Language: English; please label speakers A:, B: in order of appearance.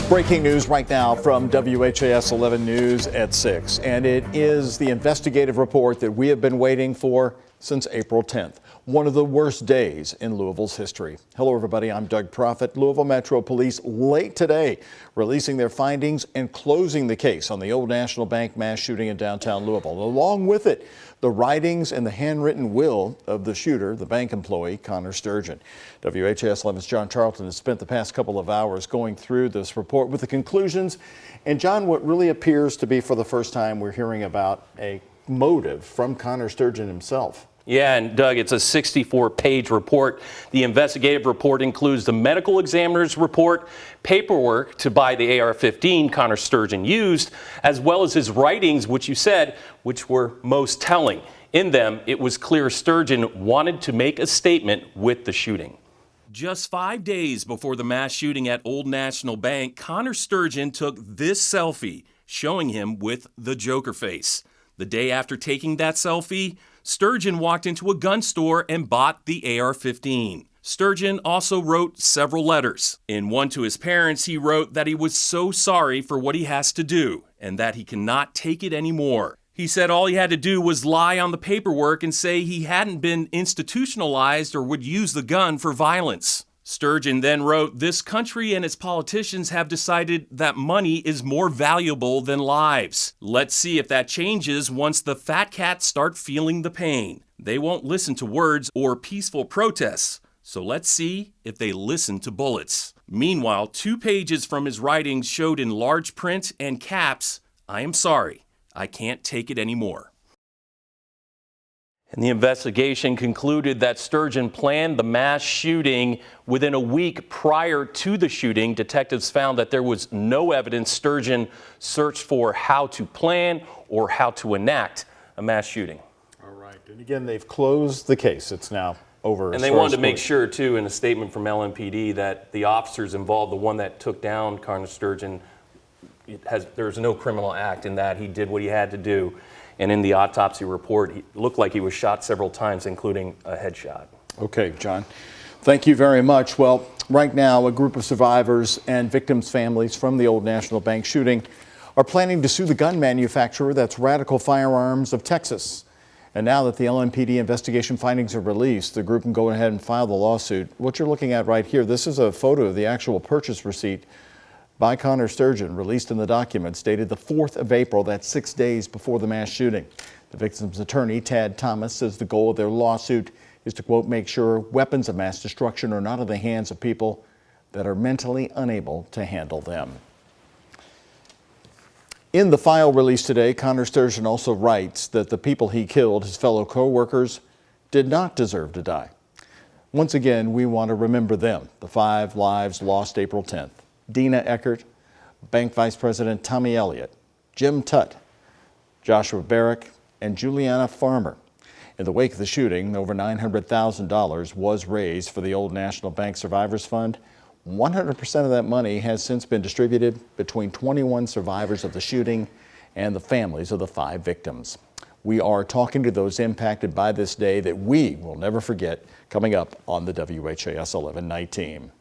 A: Breaking news right now from WHAS 11 News at 6, and it is the investigative report that we have been waiting for since April 10th. One of the worst days in Louisville's history. Hello, everybody. I'm Doug Proffitt. Louisville Metro Police late today releasing their findings and closing the case on the Old National Bank mass shooting in downtown Louisville. Along with it, the writings and the handwritten will of the shooter, the bank employee, Connor Sturgeon. WHAS 11's John Charlton has spent the past couple of hours going through this report with the conclusions. And John, what really appears to be for the first time, we're hearing about a motive from Connor Sturgeon himself.
B: Yeah, and Doug, it's a 64-page report. The investigative report includes the medical examiner's report, paperwork to buy the AR-15 Connor Sturgeon used, as well as his writings, which you said, which were most telling. In them, it was clear Sturgeon wanted to make a statement with the shooting. Just 5 days before the mass shooting at Old National Bank, Connor Sturgeon took this selfie, showing him with the Joker face. The day after taking that selfie, Sturgeon walked into a gun store and bought the AR-15. Sturgeon also wrote several letters. In one to his parents, he wrote that he was so sorry for what he has to do and that he cannot take it anymore. He said all he had to do was lie on the paperwork and say he hadn't been institutionalized or would use the gun for violence. Sturgeon then wrote, "This country and its politicians have decided that money is more valuable than lives. Let's see if that changes once the fat cats start feeling the pain. They won't listen to words or peaceful protests, so let's see if they listen to bullets." Meanwhile, 2 pages from his writings showed in large print and caps, "I am sorry, I can't take it anymore." And the investigation concluded that Sturgeon planned the mass shooting within a week prior to the shooting. Detectives found that there was no evidence Sturgeon searched for how to plan or how to enact a mass shooting.
A: All right. And again, they've closed the case. It's now over.
B: And they wanted to make sure, too, in a statement from LMPD, that the officers involved, the one that took down Connor Sturgeon, there's no criminal act in that. He did what he had to do. And in the autopsy report, it looked like he was shot several times, including a headshot.
A: Okay, John. Thank you very much. Well, right now, a group of survivors and victims' families from the Old National Bank shooting are planning to sue the gun manufacturer, that's Radical Firearms of Texas. And now that the LMPD investigation findings are released, the group can go ahead and file the lawsuit. What you're looking at right here, this is a photo of the actual purchase receipt by Connor Sturgeon, released in the documents, dated the 4th of April, that's 6 days before the mass shooting. The victim's attorney, Tad Thomas, says the goal of their lawsuit is to, quote, make sure weapons of mass destruction are not in the hands of people that are mentally unable to handle them. In the file released today, Connor Sturgeon also writes that the people he killed, his fellow co-workers, did not deserve to die. Once again, we want to remember them, the 5 lives lost April 10th. Dina Eckert, Bank Vice President Tommy Elliott, Jim Tutt, Joshua Barrick, and Juliana Farmer. In the wake of the shooting, over $900,000 was raised for the Old National Bank Survivors Fund. 100% of that money has since been distributed between 21 survivors of the shooting and the families of the 5 victims. We are talking to those impacted by this day that we will never forget, coming up on the WHAS 11 Night Team.